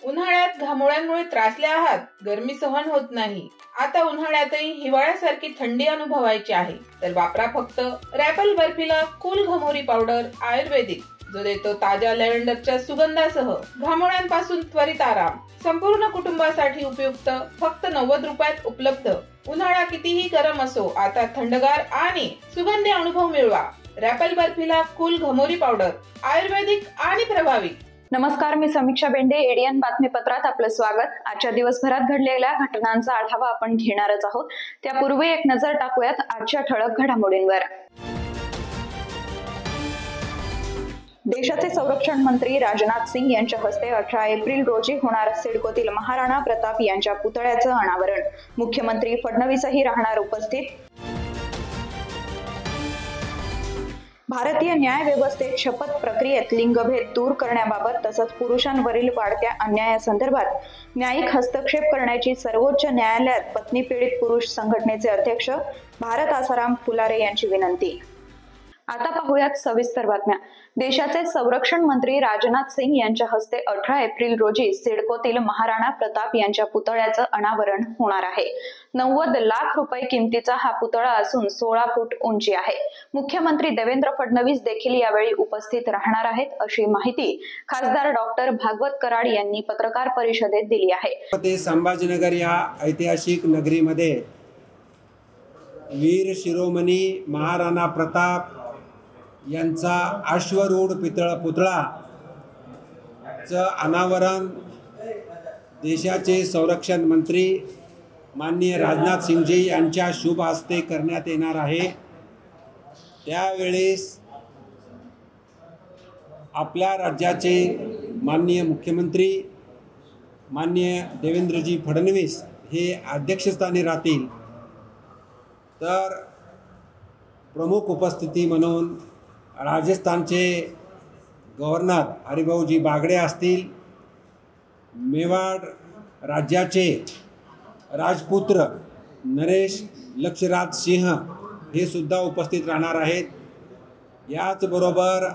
उन्हाळ्यात घामोळ्यांमुळे त्रासले आहात, गरमी सहन होत नाही, आता उन्हाळ्यातही हिवाळ्यासारखी थंडी अनुभवायची आहे, तर वापरा फक्त रॅपल बर्फिला कूल घमोरी पावडर आयुर्वेदिक, जो देतो ताज्या लॅव्हेंडरच्या सुगंधासह घामोळ्यांपासून त्वरित आराम. संपूर्ण कुटुंबासाठी उपयुक्त, फक्त 90 रुपयात उपलब्ध. उन्हाळा कितीही गरम असो, आता थंडगार आणि सुगंधी अनुभव मिळवा. रॅपल बर्फिला कूल घमोरी पावडर आयुर्वेदिक आणि प्रभावी. नमस्कार, मी समीक्षा बेंडे. एडीएन बातमीपत्रात आपलं स्वागत. आजच्या दिवसभरात घडलेल्या घटनांचा आढावा आपण घेणारच आहोत. त्यापूर्वी एक नजर टाकूयात आजच्या ठळक घडामोडींवर. देशाचे संरक्षण मंत्री राजनाथ सिंग यांच्या हस्ते 18 एप्रिल रोजी होणार सिडकोतील महाराणा प्रताप यांच्या पुतळ्याचं अनावरण. मुख्यमंत्री फडणवीसही राहणार उपस्थित. भारतीय न्याय व्यवस्थेत शपथ प्रक्रियेत लिंगभेद दूर करण्याबाबत तसंच पुरुषांवरील वाढत्या अन्यायासंदर्भात न्यायिक हस्तक्षेप करण्याची सर्वोच्च न्यायालयात पत्नी पीडित पुरुष संघटनेचे अध्यक्ष भारत आसाराम फुलारे यांची विनंती. आता पाहूयात सविस्तर बातम्या. देशाचे संरक्षण मंत्री राजनाथ सिंग यांच्या हस्ते 18 एप्रिल रोजी सिडकोतील महाराणा प्रताप यांच्या पुतळ्याचं अनावरण होणार आहे. 90 लाख रुपये किमतीचा हा पुतळा असून 16 फूट उंची आहे. मुख्यमंत्री देवेंद्र फडणवीस देखील यावेळी उपस्थित राहणार आहेत, अशी माहिती खासदार डॉक्टर भागवत कराड यांनी पत्रकार परिषदेत दिली आहे. संभाजीनगर या ऐतिहासिक नगरीमध्ये वीर शिरोमणी महाराणा प्रताप यांचा अश्वरूढ पुतळाचं अनावरण देशाचे संरक्षण मंत्री माननीय राजनाथ सिंगजी यांच्या शुभ हस्ते करण्यात येणार आहे. त्यावेळेस आपल्या राज्याचे माननीय मुख्यमंत्री माननीय देवेंद्रजी फडणवीस हे अध्यक्षस्थानी राहतील, तर प्रमुख उपस्थिती म्हणून राजस्थानचे गव्हर्नर हरिभाऊजी बागडे असतील, मेवाड राज्याचे राजपुत्र नरेश लक्षराज सिंह हे सुद्धा उपस्थित राहणार आहेत. याचबरोबर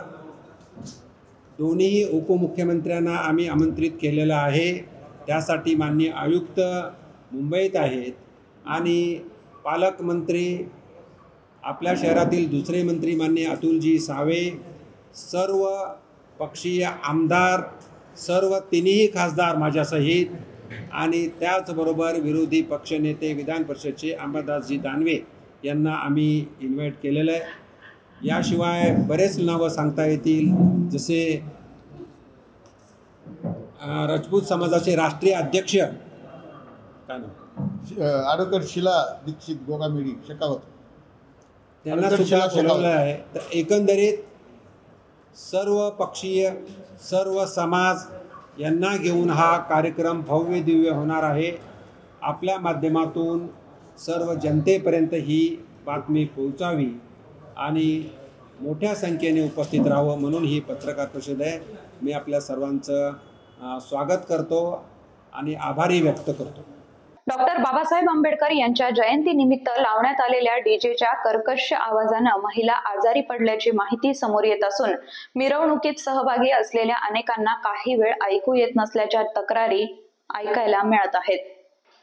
दोन्ही उपमुख्यमंत्र्यांना आम्ही आमंत्रित केलेलं आहे. त्यासाठी माननीय आयुक्त मुंबईत आहेत आणि पालकमंत्री आपल्या शहरातील दुसरे मंत्री माननीय अतुलजी सावे, सर्व पक्षीय आमदार, सर्व तिन्ही खासदार माझ्यासहित आणि त्याचबरोबर विरोधी पक्षनेते विधान परिषदेचे अंबादासजी दानवे यांना आम्ही इन्व्हाइट केलेलं आहे. याशिवाय बरेच नावं सांगता येतील, जसे राजपूत समाजाचे राष्ट्रीय अध्यक्ष काय नाव ॲडव्होकेट शिला दीक्षित गोगामेडी शेकावत, त्यांना सुद्धा बोलवलं आहे. तर एकंदरीत सर्व पक्षीय सर्व समाज यांना घेऊन हा कार्यक्रम भव्य दिव्य होणार आहे. आपल्या माध्यमातून सर्व जनतेपर्यंत ही बातमी पोहोचावी आणि मोठ्या संख्येने उपस्थित राहावं म्हणून ही पत्रकार परिषद आहे. मी आपल्या सर्वांचं स्वागत करतो आणि आभारी व्यक्त करतो. डॉक्टर बाबासाहेब आंबेडकर यांच्या जयंतीनिमित्त लावण्यात आलेल्या डीजेच्या कर्कश आवाजानं महिला आजारी पडल्याची माहिती समोर येत असून मिरवणुकीत सहभागी असलेल्या अनेकांना काही वेळ ऐकू येत नसल्याच्या तक्रारी ऐकायला मिळत आहेत.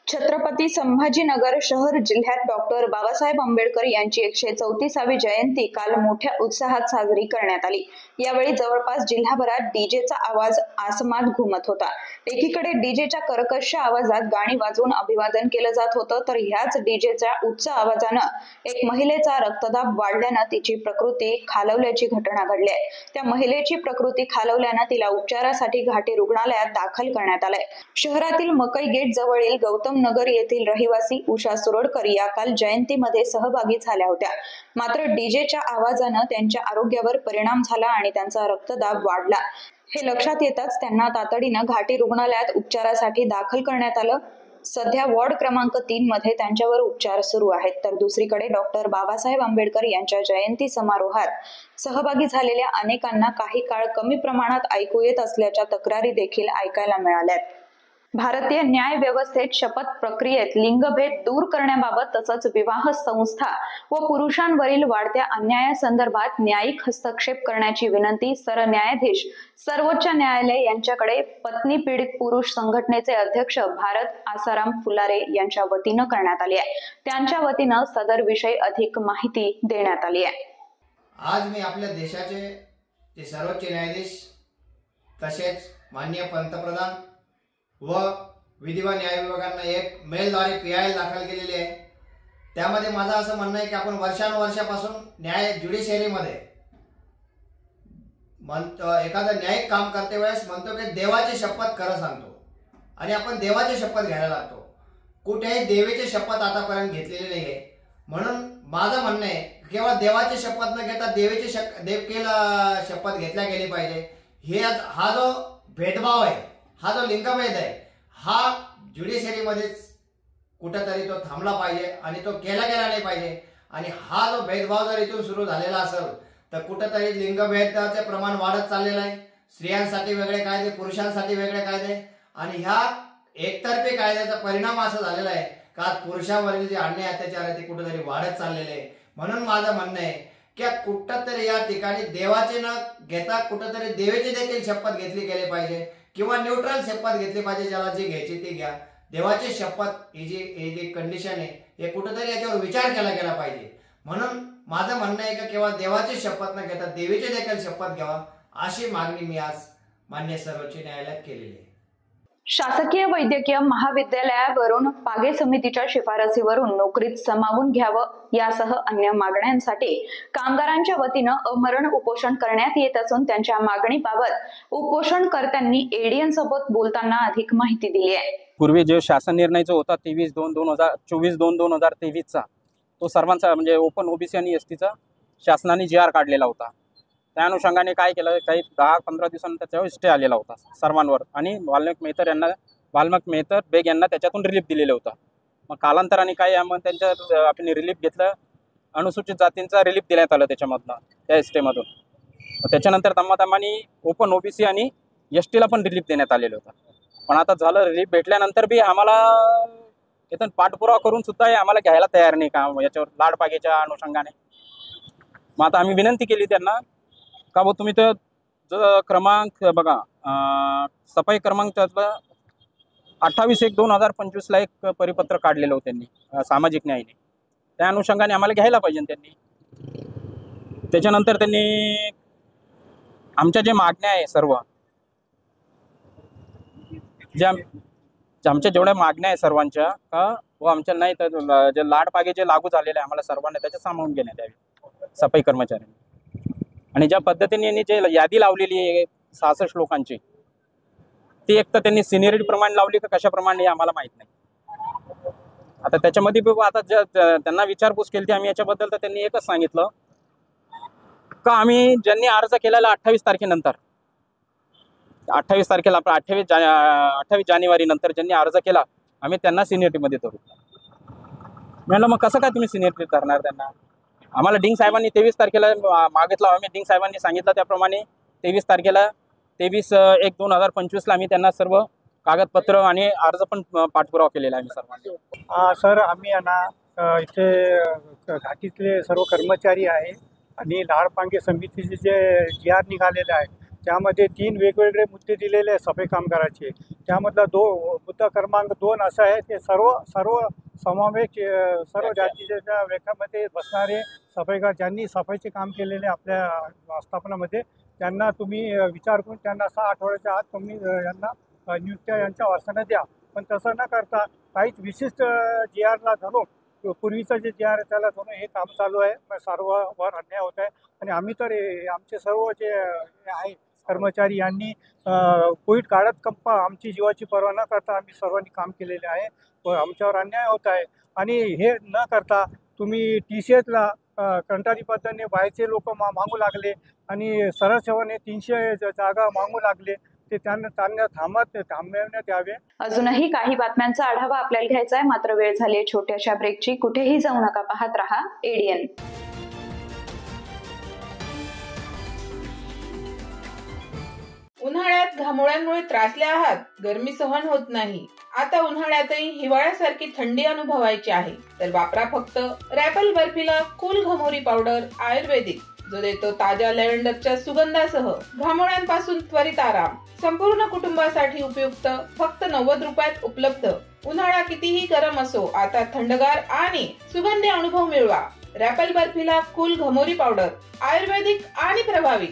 छत्रपती संभाजीनगर शहर जिल्ह्यात डॉक्टर बाबासाहेब आंबेडकर यांची 134वी जयंती काल मोठ्या उत्साहात साजरी करण्यात आली. यावेळी जवळपास जिल्हाभरात डीजेचा आवाज आसमात घुमत होता. एकीकडे डीजेच्या कर्कश आवाजात गाणी वाजवून अभिवादन केलं जात होतं, तर ह्याच डीजेच्या उच्च आवाजानं एक महिलेचा रक्तदाब वाढल्यानं तिची प्रकृती खालावल्याची घटना घडली आहे. त्या महिलेची प्रकृती खालावल्यानं तिला उपचारासाठी घाटी रुग्णालयात दाखल करण्यात आलंय. शहरातील मकई गेट जवळील गौतम नगर येथील रहिवासी उषा सुरोडकर या काल जयंतीमध्ये सहभागी झाल्या होत्या. मात्र डीजेच्या आवाजानं त्यांच्या आरोग्यावर परिणाम झाला आणि त्यांचा रक्तदाब वाढला. हे लक्षात येताच त्यांना तातडीनं घाटी रुग्णालयात उपचारासाठी दाखल करण्यात आलं. सध्या वॉर्ड क्रमांक 3 मध्ये त्यांच्यावर उपचार सुरू आहेत. तर दुसरीकडे डॉक्टर बाबासाहेब आंबेडकर यांच्या जयंती समारोहात सहभागी झालेल्या अनेकांना काही काळ कमी प्रमाणात ऐकू येत असल्याच्या तक्रारी देखील ऐकायला मिळाल्यात. भारतीय न्याय व्यवस्थेत शपथ प्रक्रियेत लिंगभेद दूर करण्याबाबत तसंच विवाह संस्था व पुरुषांवरील वाढत्या अन्यायासंदर्भात न्यायिक हस्तक्षेप करण्याची विनंती सरन्यायाधीश सर्वोच्च न्यायालय यांच्याकडे पत्नी पीडित पुरुष संघटनेचे अध्यक्ष भारत आसाराम फुलारे यांच्या वतीनं करण्यात आली आहे. त्यांच्या वतीनं सदर विषयी अधिक माहिती देण्यात आली आहे. आज मी आपल्या देशाचे जे सर्वोच्च न्यायाधीश तसेच माननीय पंतप्रधान व विधी व न्याय विभागांना एक मेलद्वारे PIL दाखल केलेली आहे. त्यामध्ये माझं असं म्हणणं आहे की आपण वर्षानुवर्षापासून न्याय ज्युडिशरीमध्ये एखादं न्यायिक काम करते वेळेस म्हणतो की देवाची शपथ खरं सांगतो आणि आपण देवाची शपथ घ्यायला लागतो. कुठेही देवीची शपथ आतापर्यंत घेतलेली नाही आहे. म्हणून माझं म्हणणं आहे केवळ देवाची शपथ न घेता देवकीला शपथ घेतल्या गेली पाहिजे. हा जो भेदभाव आहे, हा जो लिंगभेद आहे, हा ज्युडिशरीमध्येच कुठेतरी तो थांबला पाहिजे आणि तो केला गेला नाही पाहिजे. आणि हा जो भेदभाव जर इथून सुरू झालेला असेल तर कुठेतरी लिंगभेदाचे प्रमाण वाढत चाललेलं आहे. स्त्रियांसाठी वेगळे कायदे, पुरुषांसाठी वेगळे कायदे आणि ह्या एकतर्फी कायद्याचा परिणाम असा झालेला आहे का पुरुषांवरील जे अन्याय अत्याचार आहे ते कुठेतरी वाढत चाललेले आहे. म्हणून माझं म्हणणं आहे की कुठेतरी या ठिकाणी देवाचे न घेता कुठेतरी देवाची देखील शपथ घेतली गेली पाहिजे किंवा न्यूट्रल शपथ घेतली पाहिजे. ज्याला जी घ्यायची ती घ्या. देवाची शपथ ही जी कंडिशन आहे हे कुठेतरी याच्यावर विचार केला गेला पाहिजे. म्हणून माझं म्हणणं आहे की केवळ देवाची शपथ न घेता देवीची देखील शपथ घ्यावा अशी मागणी मी आज मान्य सर्वोच्च न्यायालयात केलेली आहे. शासकीय वैद्यकीय महाविद्यालयावरून पागे समितीच्या शिफारसीवरून नोकरीत सामावून घ्यावं यासह अन्य मागण्यांसाठी कामगारांच्या वतीनं अमरण उपोषण करण्यात येत असून त्यांच्या मागणीबाबत उपोषणकर्त्यांनी ADN सोबत बोलताना अधिक माहिती दिली आहे. पूर्वी जो शासन निर्णय जो होता 23/2/2023 तो सर्वांचा म्हणजे ओपन OBC आणि STचा शासनाने GR काढलेला होता. त्या अनुषंगाने काय केलं, काही 10-15 दिवसानंतर त्यावर स्टे आलेला होता सर्वांवर आणि वाल्मिक मेहतर बेग यांना त्याच्यातून रिलीफ दिलेलं होतं. मग कालांतराने काय मग त्यांच्या आपण रिलीफ घेतलं, अनुसूचित जातींचा रिलीफ देण्यात आलं त्याच्यामधनं त्या स्टेमधून. त्याच्यानंतर दमादमाने ओपन OBC आणि STला पण रिलीफ देण्यात आलेलं होतं. पण आता झालं रिलीफ भेटल्यानंतर बी आम्हाला इथून पाठपुरावा करून सुद्धा आम्हाला घ्यायला तयार नाही का याच्यावर लाडपागेच्या अनुषंगाने. मग आता आम्ही विनंती केली त्यांना का बा तुम्ही तर क्रमांक बघा, सफाई क्रमांक त्यातलं 28/1/2025 एक परिपत्र काढलेलं होतं त्यांनी सामाजिक न्यायाने. त्या अनुषंगाने आम्हाला घ्यायला पाहिजे त्यांनी. त्याच्यानंतर त्यांनी आमच्या जे मागण्या आहे सर्व आमच्या जेवढ्या मागण्या आहे सर्वांच्या का व आमच्या नाही तर जे लाडपागे जे लागू झालेले आहे आम्हाला सर्वांना त्याच्यात सामावून घेण्यात यावे सफाई कर्मचाऱ्यांनी. आणि ज्या पद्धतीने यांनी जे यादी लावलेली आहे 66 लोकांची ती एक तर त्यांनी सिनियरिटी प्रमाणे लावली का कशाप्रमाणे आम्हाला माहीत नाही. आता त्याच्यामध्ये आता त्यांना विचारपूस केली आम्ही याच्याबद्दल तर त्यांनी एकच सांगितलं का आम्ही ज्यांनी अर्ज केलेला 28 तारखेनंतर 28 तारखेला 28 जानेवारी नंतर ज्यांनी अर्ज केला आम्ही त्यांना सिनियरिटीमध्ये धरू. म्हणलं मग कसं काय तुम्ही सिनियरिटी धरणार त्यांना? आम्हाला डिंग साहेबांनी 23 तारखेला मागितलं. आम्ही डिंग साहेबांनी सांगितलं त्याप्रमाणे 23 तारखेला 23/1/2025 आम्ही त्यांना सर्व कागदपत्र आणि अर्ज पण पाठपुरावा केलेला आहे आम्ही सर्वांनी. सर आम्ही ना इथे घाटीतले सर्व कर्मचारी आहे आणि लाडपांगे समितीचे जे GR निघालेले आहे त्यामध्ये 3 वेगवेगळे मुद्दे दिलेले आहे सफाई कामगाराचे. त्यामधला मुद्दा क्रमांक 2 असा आहे की सर्व समावेश सर्व जातीच्या वेगामध्ये बसणारे सफाईगार ज्यांनी सफाईचे काम केलेले आपल्या आस्थापनामध्ये त्यांना तुम्ही विचार करून त्यांना 6 आठवड्याच्या आत तुम्ही यांना नियुक्त्या यांच्या वारसानं द्या. पण तसं न करता काहीच विशिष्ट GRला धरून पूर्वीचं जे GR त्याला धरून हे काम चालू आहे. सर्ववर अन्याय होत आहे आणि आम्ही तर आमचे सर्व जे आहे कर्मचारी यांनी कोविड काळात आमची जीवाची पर्वा न करता आम्ही सर्वांनी काम केलेले आहे व आमच्यावर अन्याय होत आहे. आणि हे न करता तुम्ही TCSला कंटाळी पद्धतीने बाहेरचे लोक मागू लागले आणि सरळ सेवाने 300 जागा मागू लागले. ते त्यांना थांबवण्यात यावे. अजूनही काही बातम्यांचा आढावा आपल्याला घ्यायचा आहे, मात्र वेळ झाली आहे छोट्याशा ब्रेकची. कुठेही जाऊ नका, पाहत रहा ADN. उन्हाळ्यात घामोळ्यांमुळे त्रासले आहात, गरमी सहन होत नाही, आता उन्हाळ्यातही हिवाळ्यासारखी थंडी अनुभवायची आहे, तर वापरा फक्त रॅपल बर्फिला कूल घमोरी पावडर आयुर्वेदिक, जो देतो ताज्या लॅव्हेंडरच्या सुगंधासह घामोळ्यांपासून त्वरित आराम. संपूर्ण कुटुंबासाठी उपयुक्त, फक्त 90 रुपयात उपलब्ध. उन्हाळा कितीही गरम असो, आता थंडगार आणि सुगंधी अनुभव मिळवा. रॅपल बर्फिला कूल घमोरी पावडर आयुर्वेदिक आणि प्रभावी.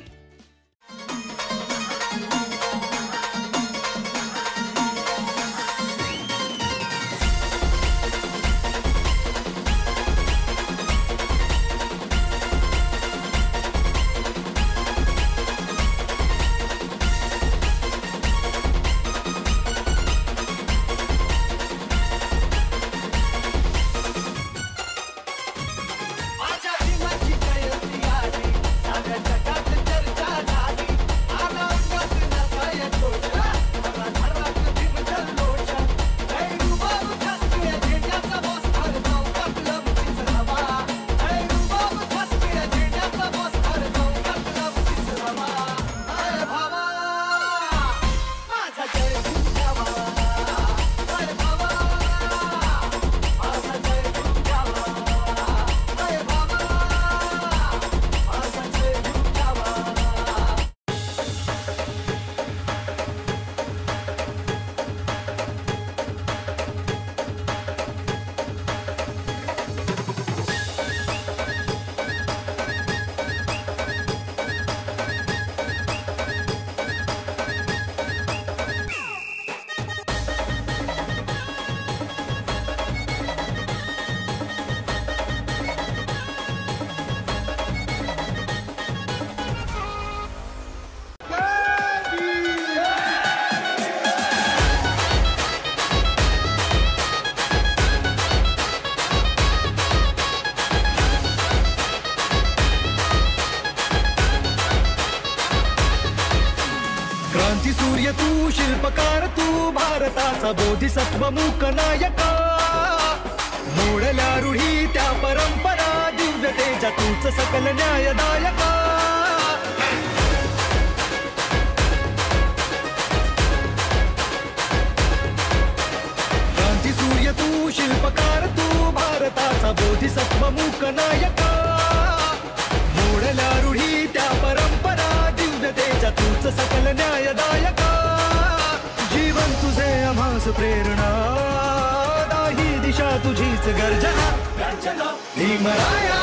सूर्य तू, शिल्पकार तू, भारताचा बोधिसत्व मूक नायका. मोडल्या रूढी त्या परंपरा, दिव्य तेजा तूच सकल न्यायदायका. क्रांती सूर्य तू, शिल्पकार तू, भारताचा बोधिसत्व मूक नायका. मोडल्या रूढी त्या परंपरा, दिव्य तेजा तूच सकल न्यायदायका. जीवन तुझे आम्हास प्रेरणा, दाही दिशा तुझीच गर्जना. भीमराया,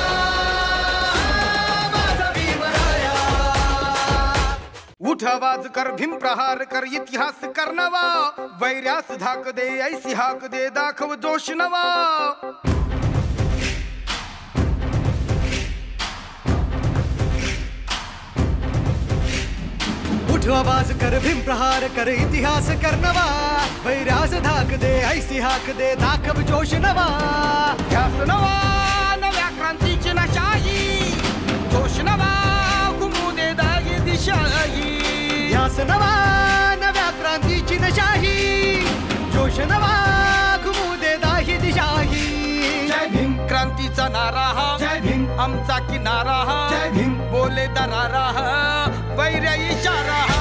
माझा भीमराया. उठ आवाज कर, भीम प्रहार कर, इतिहास कर नवा. वैर्यास धाक दे, ऐसी हाक दे, दाखव जोश नवा. उठ आवाज कर, भीम प्रहार कर, इतिहास कर नवा. वैर्यास धाक दे, ऐसी हाक दे, दाखव जोश नवा. ध्यास नवा, नव्या क्रांतीची नशाही. जोश नवा, घुमू दे दागी दिशाही. ध्यास नवा, नव्या क्रांतीची नशाही. जोश नवा, घुमू दे दाही दिशाही. जय भीम, क्रांतीचा नारा हा. जय भीम, आमचा किनारा हा. जय भीम, बोले दरारा हा, वैर्य इशारा हा.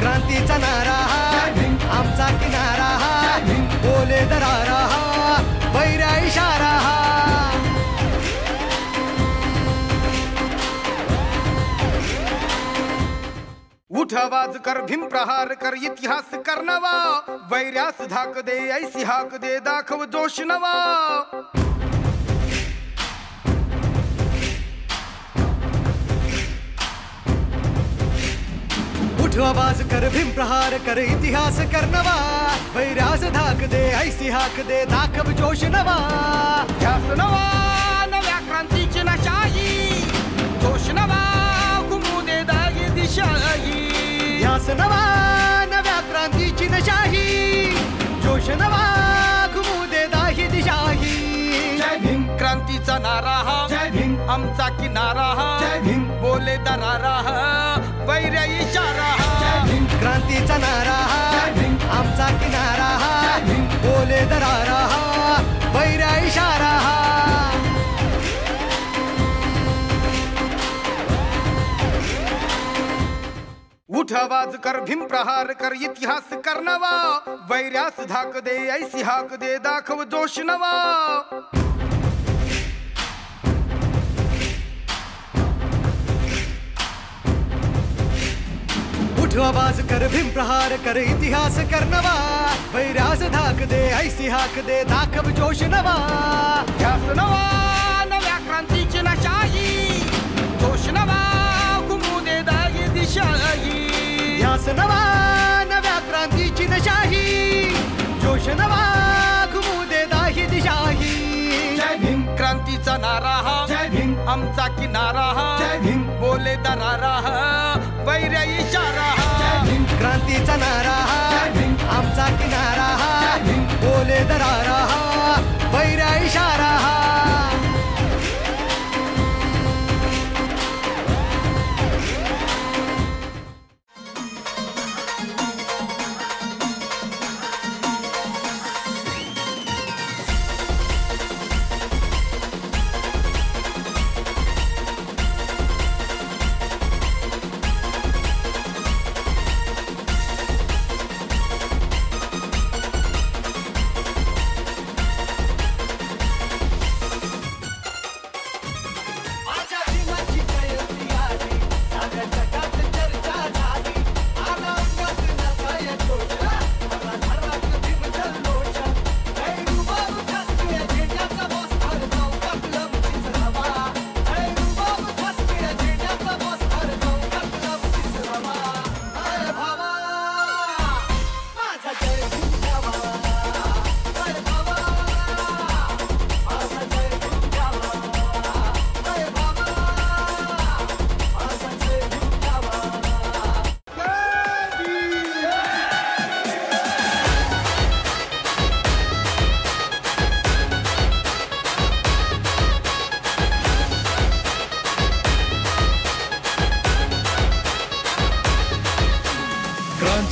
क्रांतीचा नारा हा. जय भीम, आमचा किनारा हा. जय भीम, बोले दरारा हा, वैर्य इशारा हा. उठ आवाज कर, भीम प्रहार कर, इतिहास कर नवा. वैर्यास धाक दे, ऐसी हाक दे, दाखव जोश नवा. उठ आवाज कर, भीम प्रहार कर, इतिहास कर नवा. वैर्यास धाक दे, ऐसी हाक दे, दाखव जोश नवा. ध्यास नवा, नव्या क्रांतीची नशाही. जोश नवा, घुमू दे दागी दिशाही. ध्यास नवा, नव्या क्रांतीची नशाही. जोश नवा, घुमू दे दाही दिशाही. जय भीम, क्रांतीचा नारा हा. जय भीम, आमचा किनारा हा. जय भीम, बोले दरारा हा, वैर्य इशारा हा. क्रांती क्रांतीचा नारा आमचा किनारा बोले दरारा वैरा इशारा उठ आवाज कर भीम प्रहार कर इतिहास कर नवा वैर्यास धाक दे ऐसी हाक दे दाखव जोश नवा उठ आवाज कर भीम प्रहार कर इतिहास कर नवा वैर्यास धाक दे ऐसी हाक दे दाखव जोश नवा ध्यास नवा नव्या क्रांतीची नशाही जोश नवा घुमू दे दागी दिशाही ध्यास नवा नव्या क्रांतीची नशाही जोश नवा घुमू दे दाही दिशाही जय भीम क्रांतीचा नारा जय भीम आमचा किनारा जय भीम बोले दरारा वैर्या इशारा जय भीम क्रांतीचा नारा जय भीम आमचा किनारा जय भीम बोले दरारा वैर्या इशारा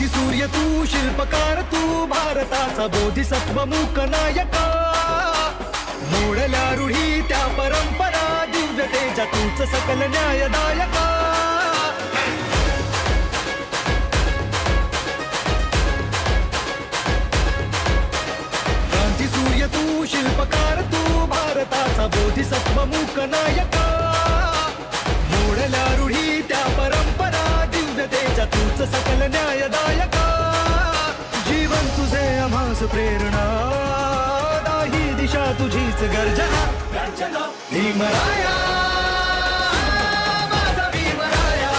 सूर्य तू शिल्पकार तू भारताचा बोधिसत्व मूक नायका मोडल्या रूढी त्या परंपरा दिव्यतेच्या तूच सकल न्यायदायका क्रांती सूर्य तू शिल्पकार तू भारताचा बोधिसत्व मूक नायका मोडल्या रूढी त्या परंपरा दिव्यतेच्या तूच सकल न्यायदायका जीवन तुझे आम्हास प्रेरणा दाही दिशा तुझीच गर्जना भीमराया माझा भीमराया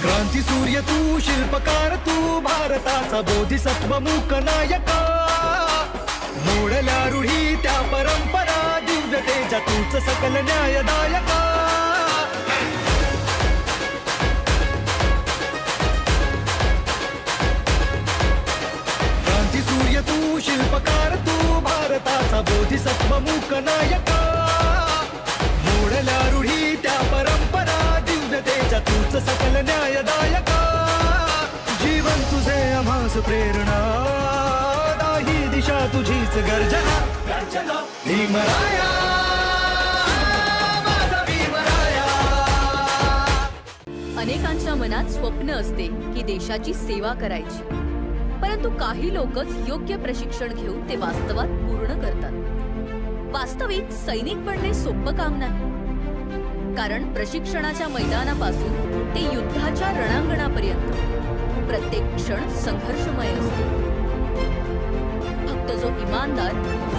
क्रांती सूर्य तू शिल्पकार तू भारताचा बोधिसत्व मूक नायका मोडल्या रूढी त्या परंपरा दिव्यतेच्या तूच सकल न्यायदायका क्रांती सूर्य तू शिल्पकार तू भारताचा बोधिसत्व मूक नायका मोडल्या रूढी त्या परंपरा दिव्यतेच्या तूच सकल न्यायदायका जीवन तुझे आम्हास प्रेरणा दाही दिशा तुझीच गर्जना भीमराया माझा भीमराया अनेकांच्या मनात स्वप्न असते की देशाची सेवा करायची, परंतु काही लोकच योग्य प्रशिक्षण घेऊन ते वास्तवात पूर्ण करतात. वास्तविक सैनिक बनणे सोपं काम नाही, कारण प्रशिक्षणाच्या मैदानापासून ते युद्धाच्या रणांगणापर्यंत प्रत्येक क्षण संघर्षमय असतो. फक्त जो इमानदार,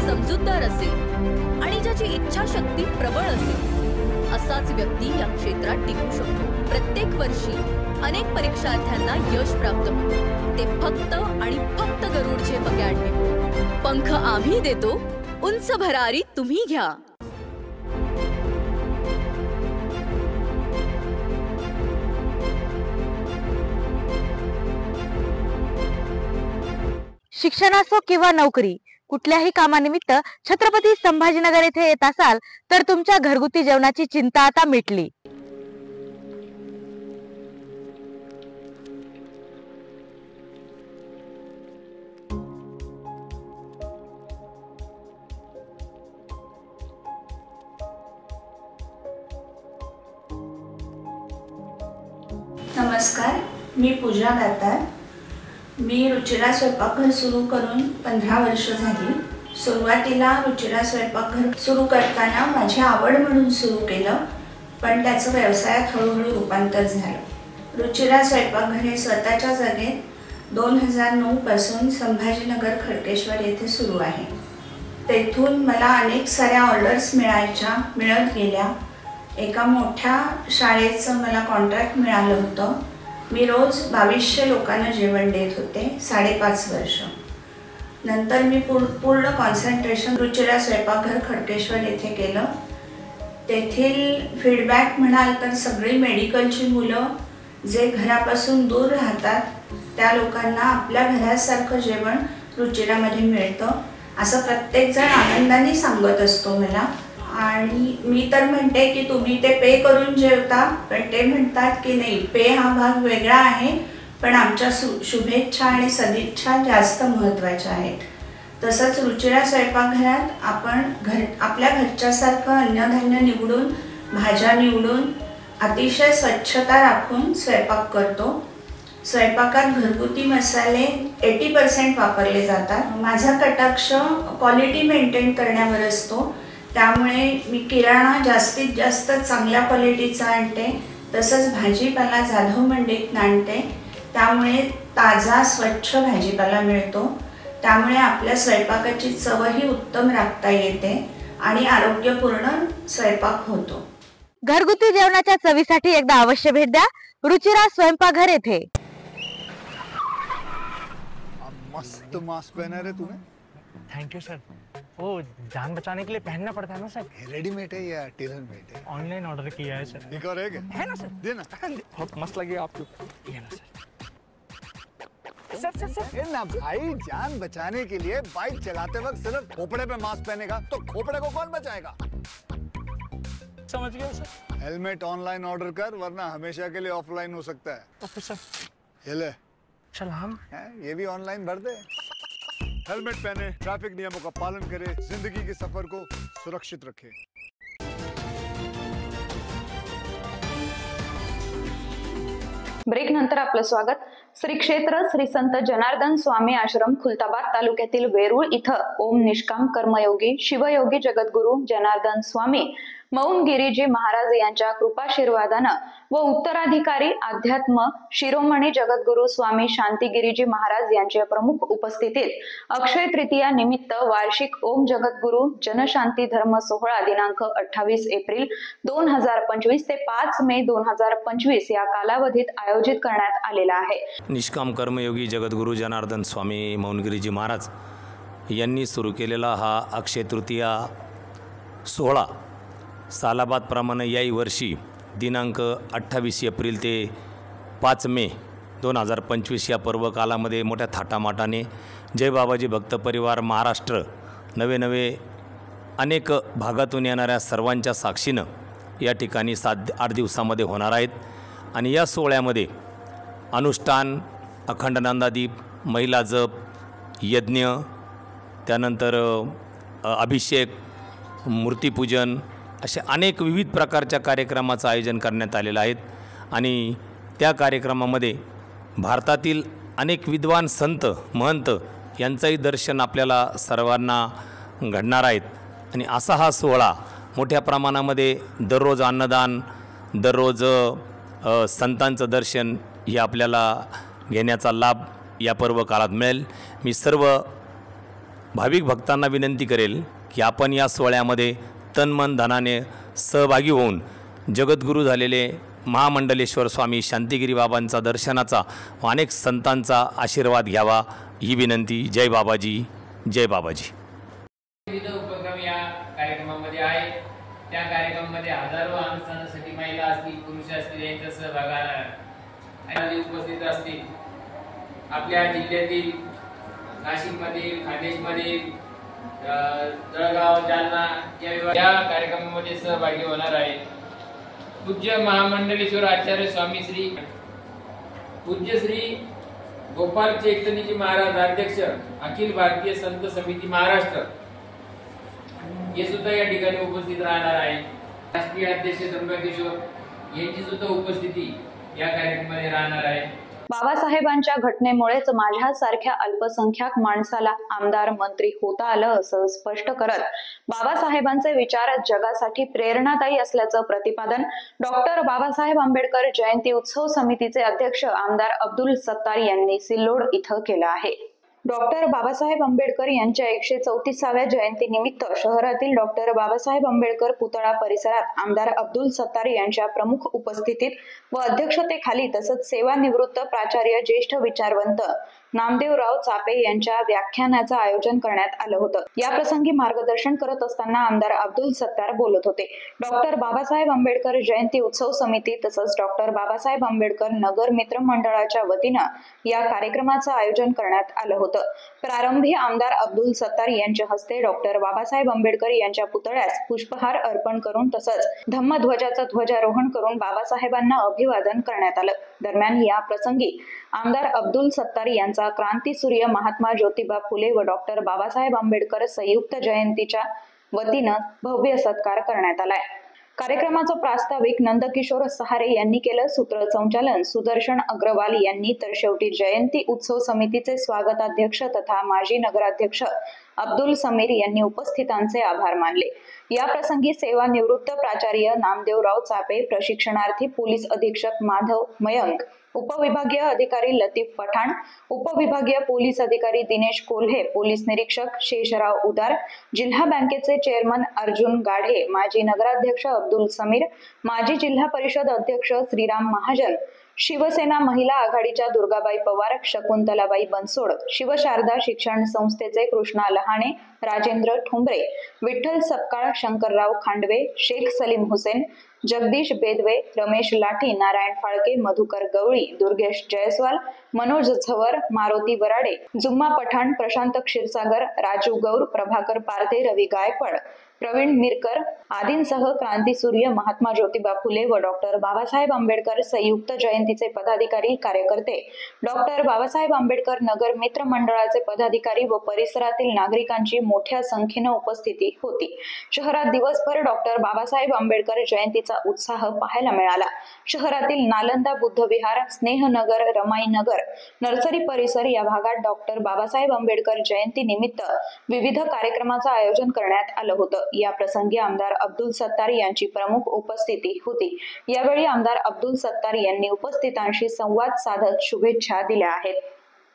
समजूतदार असेल आणि ज्याची इच्छाशक्ती प्रबळ असेल असाच व्यक्ती या क्षेत्रात टिकू शकतो. प्रत्येक वर्षी अनेक परीक्षार्थ्यांना यश प्राप्त होते, ते फक्त आणि फक्त गरुडचे अकॅडमी. पंख आम्ही देतो, उंच भरारी तुम्ही घ्या. शिक्षण असो किंवा नोकरी, कुठल्याही कामानिमित्त छत्रपती संभाजीनगर येथे येत असाल तर तुमच्या घरगुती जेवणाची चिंता आता मिटली। नमस्कार, मी पूजा दातार। मी रुचिरा स्वयंपाकघर सुरू करून 15 वर्ष झाली। सुरुवातीला रुचिरा स्वयंपाकघर सुरू करताना माझी आवड म्हणून सुरू केलं, पण त्याचं व्यवसायात हळूहळू रूपांतर झालं। रुचिरा स्वयंपाकघर हे स्वतःच्या जागेत 2009 पासून संभाजीनगर खडकेश्वर येथे सुरू आहे। तेथून मला अनेक साऱ्या ऑर्डर्स मिळत गेल्या। एका मोठ्या शाळेचं मला कॉन्ट्रॅक्ट मिळालं होतं। मी रोज 2200 लोकांना जेवण देत होते 5.5 वर्ष। नंतर मी पूर्ण कॉन्सन्ट्रेशन रुचिरा स्वयंपाकघर खडकेश्वर येथे केलं। तेथील फीडबॅक म्हणाल तर सगळी मेडिकलची मुलं जे घरापासून दूर राहतात त्या लोकांना आपल्या घरासारखं जेवण रुचिरामध्ये मिळतं असं प्रत्येकजण आनंदाने सांगत असतो मला। आणि मी तर म्हणते की तुम्ही ते पे करून जेवता, पण ते म्हणतात की नाही, पे हा भाग वेगळा आहे, पण आमच्या शुभेच्छा आणि सदिच्छा जास्त महत्त्वाच्या आहेत। तसंच रुचिरा स्वयंपाकघरात आपण आपल्या घरच्यासारखं अन्नधान्य निवडून, भाज्या निवडून, अतिशय स्वच्छता राखून स्वयंपाक करतो। स्वयंपाकात घरगुती मसाले 80% वापरले जातात। माझा कटाक्ष क्वालिटी मेंटेन करण्यावर असतो, त्यामुळे मी किराणा जास्तीत जास्त चांगल्या क्वालिटीचा आणते। तसंच भाजीपाला जाधव मंडईतून आणते, त्यामुळे ताजा स्वच्छ भाजीपाला मिळतो। त्यामुळे आपल्या स्वयंपाकाची चवही उत्तम राखता येते आणि आरोग्यपूर्ण स्वयंपाक होतो। घरगुती जेवणाच्या चवीसाठी एकदा अवश्य भेट द्या रुचिरा स्वयंपाकघर येथे। मस्त मास्क पहना रे तूने। Thank you sir. वो जान बचाने के लिए पहनना पड़ता है ना सर। रेडीमेड है या टेलर मेड है? ऑनलाइन ऑर्डर किया है सर। एक और है क्या? है ना सर, देना। बहुत मस्त लगे आपको। ये ना सर। सर ना भाई, जान बचाने के लिए बाइक चलाते वक्त सिर्फ खोपड़े पे मास्क पहनेगा तो खोपड़े को कौन बचाएगा? समझ गया सर। हेलमेट ऑनलाइन ऑर्डर कर, वरना हमेशा के लिए ऑफलाइन हो सकता है। Okay sir. ये ले चल हम ये भी ऑनलाइन भर दे। हेलमेट पहने, ट्रैफिक नियमों का पालन करे, जिंदगी के सफर को सुरक्षित रखे। ब्रेक नंतर आपलं स्वागत। श्री क्षेत्र श्री संत जनार्दन स्वामी आश्रम खुलताबाद तालुक्यातील वेरूळ इथं ओम निष्काम कर्मयोगी शिवयोगी जगद्गुरू जनार्दन स्वामी मौन गिरीजी महाराज यांच्या कृपाशीर्वादानं व उत्तराधिकारी अध्यात्म शिरोमणी जगद्गुरू स्वामी शांतिगिरीजी महाराज यांच्या प्रमुख उपस्थितीत अक्षय तृतीया निमित्त वार्षिक ओम जगद्गुरू जनशांती धर्म सोहळा दिनांक 28 एप्रिल 2025 ते 5 मे 2025 या कालावधीत आयोजित करण्यात आलेला आहे। निष्काम कर्मयोगी जगद्गुरू जनार्दन स्वामी मौनगिरीजी महाराज यांनी सुरू केलेला हा अक्षय तृतीया सोहळा सालाबादप्रमाणे याही वर्षी दिनांक 28 एप्रिल ते 5 मे 2025 या पर्व कालामध्ये मोठ्या थाटामाटाने जय बाबाजी भक्त परिवार महाराष्ट्र नवे अनेक भागातून येणाऱ्या सर्वांच्या साक्षीनं या ठिकाणी 7-8 दिवसामध्ये होणार आहेत। आणि या सोहळ्यामध्ये अनुष्ठान, अखंड नंदादीप, महिला जप, यज्ञ, त्यानंतर अभिषेक, मूर्तीपूजन असे अनेक विविध प्रकारच्या कार्यक्रमाचं आयोजन करण्यात आलेलं आहे। आणि त्या कार्यक्रमामध्ये भारतातील अनेक विद्वान संत महंत यांचंही दर्शन आपल्याला सर्वांना घडणार आहेत। आणि असा हा सोहळा मोठ्या प्रमाणामध्ये दररोज अन्नदान, दररोज संतांचं दर्शन हे आपल्याला घेण्याचा लाभ या पर्व काळात मिळेल। मी सर्व भाविक भक्तांना विनंती करेल की आपण या सोहळ्यामध्ये तन मन धनाने सहभागी होऊन जगद्गुरू झालेले महामंडलेश्वर स्वामी शांतिगिरी बाबांचा दर्शनाचा व अनेक संतांचा आशीर्वाद घ्यावा ही विनंती। जय बाबाजी, जय बाबाजी। विविध उपक्रम या कार्यक्रमामध्ये आहे। त्या कार्यक्रमामध्ये हजारो अनुष्ठानासाठी महिला असतील, पुरुष असतील यांच्या सहभागाला उपस्थित असतील। आपल्या जिल्ह्यातील नाशिकमधील, खान्देशमधील, जळगाव, जालना या कार्यक्रमामध्ये सहभागी होणार आहे. पूज्य महामंडलेश्वर आचार्य स्वामी श्री पूज्य श्री गोपाल चैतन्यजी महाराज अध्यक्ष अखिल भारतीय संत समिती महाराष्ट्र हे सुद्धा या ठिकाणी उपस्थित राहणार आहे. राष्ट्रीय अध्यक्ष त्र्यंबकेश्वर यांची सुद्धा उपस्थिती या कार्यक्रमामध्ये राहणार आहे. बाबासाहेबांच्या घटनेमुळेच माझ्यासारख्या अल्पसंख्याक माणसाला आमदार मंत्री होता आलं असं स्पष्ट करत बाबासाहेबांचे विचार जगासाठी प्रेरणादायी असल्याचं प्रतिपादन डॉक्टर बाबासाहेब आंबेडकर जयंती उत्सव समितीचे अध्यक्ष आमदार अब्दुल सत्तार यांनी सिल्लोड इथं केलं आहे. डॉक्टर बाबासाहेब आंबेडकर यांच्या 134व्या जयंतीनिमित्त शहरातील डॉक्टर बाबासाहेब आंबेडकर पुतळा परिसरात आमदार अब्दुल सत्तार यांच्या प्रमुख उपस्थितीत व अध्यक्षतेखाली तसंच सेवानिवृत्त प्राचार्य ज्येष्ठ विचारवंत नामदेवराव चापे यांच्या व्याख्यानाचं आयोजन करण्यात आलं होतं. या प्रसंगी मार्गदर्शन करत असताना आमदार अब्दुल सत्तार बोलत होते. डॉक्टर बाबासाहेब आंबेडकर जयंती उत्सव समिती तसंच डॉक्टर बाबासाहेब आंबेडकर नगर मित्र मंडळाच्या वतीनं या कार्यक्रमाचं आयोजन करण्यात आलं होतं. प्रारंभी आमदार अब्दुल सत्तार यांच्या हस्ते डॉक्टर बाबासाहेब आंबेडकर यांच्या पुतळ्यास पुष्पहार अर्पण करून तसंच धम्मध्वजाचं ध्वजारोहण करून बाबासाहेबांना अभिवादन करण्यात आलं. दरम्यान या प्रसंगी आमदार अब्दुल सत्तार यांचा क्रांतीसूर्य महात्मा ज्योतिबा फुले व डॉक्टर बाबासाहेब आंबेडकर संयुक्त जयंतीच्या वतीनं भव्य सत्कार करण्यात आलाय. कार्यक्रमाचं प्रास्ताविक नंदकिशोर सहारे यांनी केलं. सूत्रसंचालन सुदर्शन अग्रवाल यांनी तर शेवटी जयंती उत्सव समितीचे स्वागताध्यक्ष तथा माजी नगराध्यक्ष अब्दुल समीर यांनी उपस्थितांचे आभार मानले. या प्रसंगी सेवानिवृत्त प्राचार्य नामदेवराव चापे, प्रशिक्षणार्थी पोलीस अधीक्षक माधव मयंक, उपविभागीय अधिकारी लतीफ पठाण, उपविभागीय पोलीस अधिकारी दिनेश कोल्हे, पोलीस निरीक्षक शेषराव उदार, जिल्हा बँकेचे चेअरमन अर्जुन गाढे, माजी नगराध्यक्ष अब्दुल समीर, माजी जिल्हा परिषद अध्यक्ष श्रीराम महाजन, शिवसेना महिला आघाडीच्या दुर्गाबाई पवार, शकुंतलाबाई बनसोड, शिवशारदा शिक्षण संस्थेचे कृष्णा लहाणे, राजेंद्र ठोंबरे, विठ्ठल सपकाळ, शंकरराव खांडवे, शेख सलीम हुसेन, जगदीश बेदवे, रमेश लाठी, नारायण फाळके, मधुकर गवळी, दुर्गेश जयस्वाल, मनोज झवर, मारुती वराडे, जुम्मा पठाण, प्रशांत क्षीरसागर, राजू गौर, प्रभाकर पारधे, रवी गायकवाड, प्रवीण मिरकर आदींसह क्रांतीसूर्य महात्मा ज्योतिबा फुले व डॉक्टर बाबासाहेब आंबेडकर संयुक्त जयंतीचे पदाधिकारी कार्यकर्ते, डॉक्टर बाबासाहेब आंबेडकर नगर मित्र मंडळाचे पदाधिकारी व परिसरातील नागरिकांची मोठ्या संख्येनं उपस्थिती होती. शहरात दिवसभर डॉक्टर बाबासाहेब आंबेडकर जयंतीचा उत्साह पाहायला मिळाला. शहरातील नालंदा बुद्धविहार, स्नेहनगर, रमाईनगर, नर्सरी परिसर या भागात डॉक्टर बाबासाहेब आंबेडकर जयंती निमित्त विविध कार्यक्रमाचं आयोजन करण्यात आलं होतं. या प्रसंगी आमदार अब्दुल सत्तार यांची प्रमुख उपस्थिती होती. यावेळी आमदार अब्दुल सत्तार यांनी उपस्थितांशी संवाद साधत शुभेच्छा दिल्या आहेत.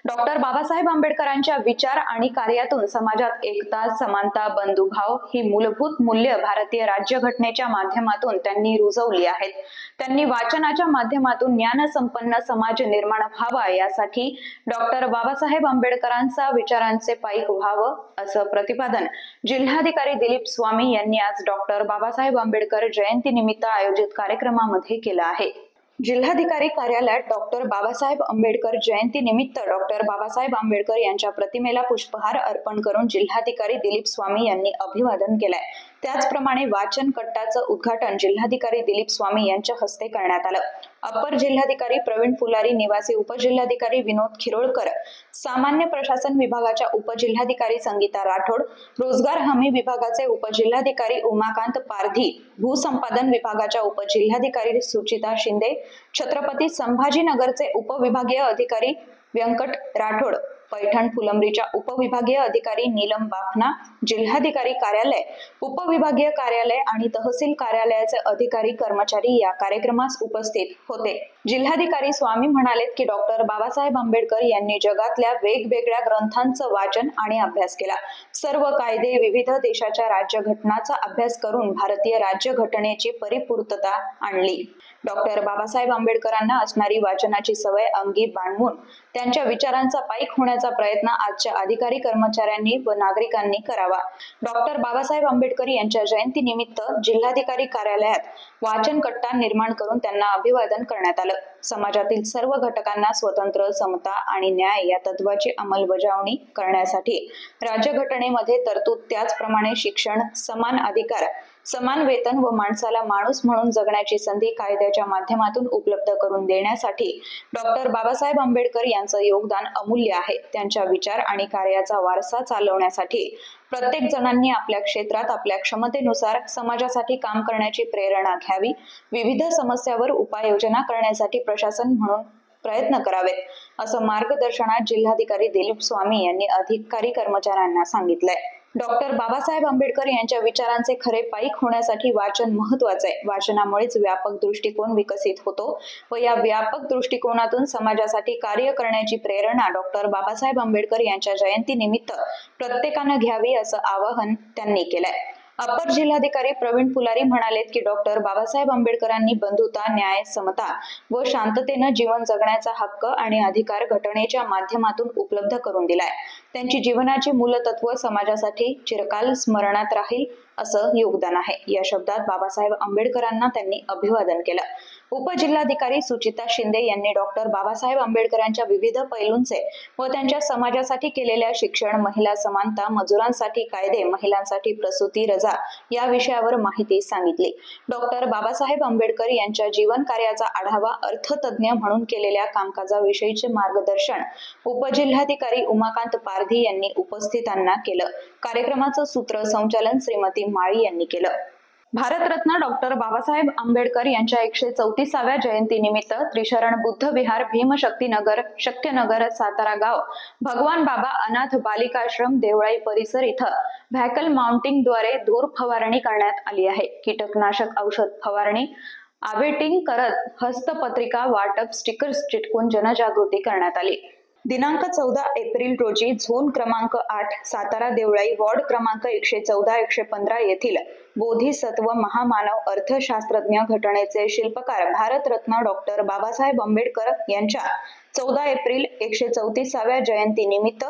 डॉक्टर बाबासाहेब आंबेडकरांच्या विचार आणि कार्यातून समाजात एकता, समानता, बंधुभाव ही मूलभूत मूल्य भारतीय राज्यघटनेच्या माध्यमातून त्यांनी रुजवली आहेत. त्यांनी वाचनाच्या माध्यमातून ज्ञानसंपन्न समाज निर्माण व्हावा यासाठी डॉक्टर बाबासाहेब आंबेडकरांचा विचारांचे पाईक व्हावं असं प्रतिपादन जिल्हाधिकारी दिलीप स्वामी यांनी आज डॉक्टर बाबासाहेब आंबेडकर जयंती निमित्त आयोजित कार्यक्रमामध्ये केलं आहे. जिल्हाधिकारी कार्यालयात डॉक्टर बाबासाहेब आंबेडकर जयंती निमित्त डॉक्टर बाबासाहेब आंबेडकर यांच्या प्रतिमेला पुष्पहार अर्पण करून जिल्हाधिकारी दिलीप स्वामी यांनी अभिवादन केलंय. त्याचप्रमाणे वाचन कट्टाचं उद्घाटन जिल्हाधिकारी दिलीप स्वामी यांच्या हस्ते करण्यात आलं. अप्पर जिल्हाधिकारी प्रवीण फुलारी, निवासी उपजिल्हाधिकारी विनोद खिरोळकर, सामान्य प्रशासन विभागाच्या उपजिल्हाधिकारी संगीता राठोड, रोजगार हमी विभागाचे उपजिल्हाधिकारी उमाकांत पारधी, भूसंपादन विभागाच्या उपजिल्हाधिकारी सुचिता शिंदे, छत्रपती संभाजीनगरचे उपविभागीय अधिकारी व्यंकट राठोड, पैठण फुलंब्रीच्या उपविभागीय अधिकारी नीलम बाफना, जिल्हाधिकारी कार्यालय, उपविभागीय कार्यालय आणि तहसील कार्यालयाचे अधिकारी कर्मचारी या कार्यक्रमास उपस्थित होते. जिल्हाधिकारी स्वामी म्हणालेत की डॉक्टर बाबासाहेब आंबेडकर यांनी जगातल्या वेगवेगळ्या ग्रंथांचं वाचन आणि अभ्यास केला. सर्व कायदे, विविध देशाच्या राज्यघटनांचा अभ्यास करून भारतीय राज्यघटनेची परिपूर्तता आणली. डॉक्टर बाबासाहेब आंबेडकरांना असणारी वाचनाची सवय अंगी बाणवून त्यांच्या विचारांचा पाईक होण्याचं करण्याचा प्रयत्न आजच्या अधिकारी कर्मचाऱ्यांनी व नागरिकांनी करावा। डॉक्टर बाबासाहेब आंबेडकर यांच्या जयंती निमित्त जिल्हाधिकारी कार्यालयात वाचन कट्टा निर्माण करून त्यांना अभिवादन करण्यात आलं। समाजातील सर्व घटकांना स्वतंत्र, समता आणि न्याय या तत्वाची अंमलबजावणी करण्यासाठी राज्यघटनेमध्ये तरतूद, त्याचप्रमाणे शिक्षण, समान अधिकार, समान वेतन व माणसाला माणूस म्हणून जगण्याची संधी कायद्याच्या माध्यमातून उपलब्ध करून देण्यासाठी डॉक्टर बाबासाहेब आंबेडकर यांचं योगदान अमूल्य आहे। त्यांच्या विचार आणि कार्याचा वारसा चालवण्यासाठी प्रत्येक जणांनी आपल्या क्षेत्रात आपल्या क्षमतेनुसार समाजासाठी काम करण्याची प्रेरणा घ्यावी। विविध समस्यावर उपाययोजना करण्यासाठी प्रशासन म्हणून प्रयत्न करावेत, असं मार्गदर्शनात जिल्हाधिकारी दिलीप स्वामी यांनी अधिकारी कर्मचाऱ्यांना सांगितलंय। डॉक्टर बाबासाहेब आंबेडकर यांच्या विचारांचे खरे पाईक होण्यासाठी वाचन महत्वाचे आहे। वाचनामुळेच व्यापक दृष्टिकोन विकसित होतो व या व्यापक दृष्टिकोनातून समाजासाठी कार्य करण्याची प्रेरणा डॉक्टर बाबासाहेब आंबेडकर यांच्या जयंतीनिमित्त प्रत्येकानं घ्यावी, असं आवाहन त्यांनी केलंय। अपर जिल्हाधिकारी प्रवीण पुलारी म्हणाले की डॉक्टर बाबासाहेब आंबेडकरांनी बंधुता, न्याय, समता व शांततेनं जीवन जगण्याचा हक्क आणि अधिकार घटनेच्या माध्यमातून उपलब्ध करून दिलाय। त्यांची जीवनाची मूलतत्व समाजासाठी चिरकाल स्मरणात राहील असं योगदान आहे। या शब्दात बाबासाहेब आंबेडकरांना त्यांनी अभिवादन केलं। उपजिल्हाधिकारी सुचिता शिंदे यांनी डॉक्टर बाबासाहेब आंबेडकरांच्या विविध पैलूंचे व त्यांच्या समाजासाठी केलेल्या शिक्षण, महिला समानता, मजुरांसाठी कायदे, महिलांसाठी प्रसूती रजा या विषयावर माहिती सांगितली। डॉक्टर बाबासाहेब आंबेडकर यांच्या जीवन कार्याचा आढावा अर्थतज्ञ म्हणून केलेल्या कामकाजाविषयीचे मार्गदर्शन उपजिल्हाधिकारी उमाकांत पारधी यांनी उपस्थितांना केलं। कार्यक्रमाचं सूत्रसंचालन श्रीमती माळी यांनी केलं। भारतरत्न डॉक्टर बाबासाहेब आंबेडकर यांच्या 134व्या जयंतीनिमित्त त्रिशरण बुद्ध विहार, भीमशक्तीनगर, शक्यनगर, सातारा गाव, भगवान बाबा अनाथ बालिकाश्रम, देवळाई परिसर इथं व्हेकल माउंटिंगद्वारे धूर फवारणी करण्यात आली आहे। कीटकनाशक औषध फवारणी, आवेटिंग करत हस्तपत्रिका वाटप, स्टिकर्स चिटकून जनजागृती करण्यात आली। दिनांक 14 एप्रिल रोजी झोन क्रमांक 8 सातारा देवळाई वॉर्ड क्रमांक 114-115 येथील बोधिसत्व महामानव अर्थशास्त्रज्ञ घटनेचे शिल्पकार भारतरत्न डॉक्टर बाबासाहेब आंबेडकर यांच्या 14 एप्रिल 134व्या जयंतीनिमित्त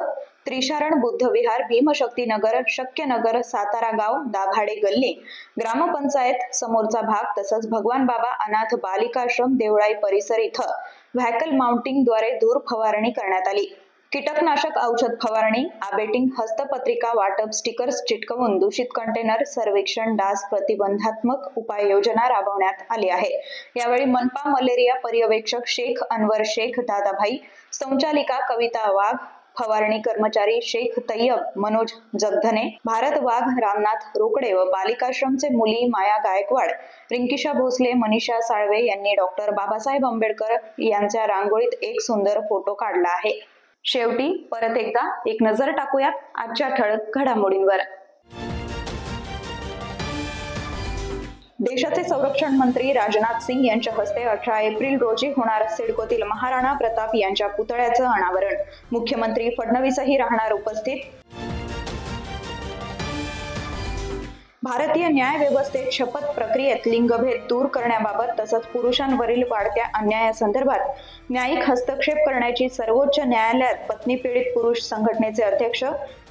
त्रिशरण बुद्ध विहार, भीमशक्तीनगर, शक्यनगर, सातारा गाव, दाभाडे गल्ली, ग्रामपंचायत समोरचा भाग तसंच भगवान बाबा अनाथ बालिकाश्रम, देवळाई परिसर इथं व्हेकल माउंटिंगद्वारे धूर फवारणी करण्यात आली। कीटकनाशक औषध फवारणी, आबेटिंग, हस्तपत्रिका वाटप, स्टिकर्स चिटकवून दूषित कंटेनर सर्वेक्षण, डास प्रतिबंधात्मक उपाययोजना राबवण्यात आली आहे। यावेळी मनपा मलेरिया पर्यवेक्षक शेख अनवर शेख दादाभाई, संचालिका कविता वाघ, फवारणी कर्मचारी शेख तय्यब मनोज जगधने, भारत वाघ, रामनाथ रोकडे व बालिकाश्रमचे मुली माया गायकवाड, रिंकिशा भोसले, मनीषा साळवे यांनी डॉक्टर बाबासाहेब आंबेडकर यांच्या रांगोळीत एक सुंदर फोटो काढला आहे। शेवटी परत एकदा एक नजर टाकूया आजच्या ठळक घडामोडींवर। देशाचे संरक्षण मंत्री राजनाथ सिंग यांच्या हस्ते 18 एप्रिल रोजी होणार सिडकोतील महाराणा प्रताप यांच्या पुतळ्याचं अनावरण। मुख्यमंत्री फडणवीसही राहणार उपस्थित। भारतीय न्याय व्यवस्थेत शपथ प्रक्रियेत लिंगभेद दूर करण्याबाबत तसंच पुरुषांवरील वाढत्या अन्यायासंदर्भात न्यायिक हस्तक्षेप करण्याची सर्वोच्च न्यायालयात पत्नी पीडित पुरुष संघटनेचे अध्यक्ष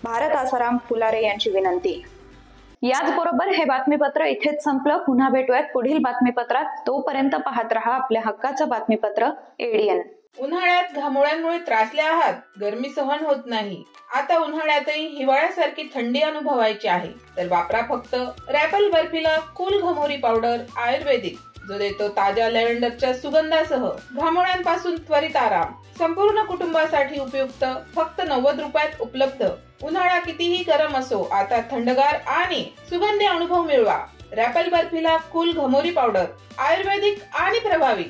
भारत आसाराम फुलारे यांची विनंती। याचबरोबर हे बातमीपत्र इथेच संपलं। पुन्हा भेटूयात पुढील बातमीपत्रात। तोपर्यंत पाहत रहा आपल्या हक्काचं बातमीपत्र एडीएन। उन्हाळ्यात घामोळ्यांमुळे त्रासले आहात, गरमी सहन होत नाही, आता उन्हाळ्यातही हिवाळ्यासारखी थंडी अनुभवायची आहे, तर वापरा फक्त रॅपल बर्फिला कूल घमोरी पावडर आयुर्वेदिक, जो देतो ताज्या लॅव्हेंडरच्या सुगंधासह घामोळ्यांपासून त्वरित आराम। संपूर्ण कुटुंबासाठी उपयुक्त, फक्त 90 रुपयात उपलब्ध। उन्हाळा कितीही गरम असो, आता थंडगार आणि सुगंधी अनुभव मिळवा। रॅपल बर्फिला कूल घमोरी पावडर आयुर्वेदिक आणि प्रभावी।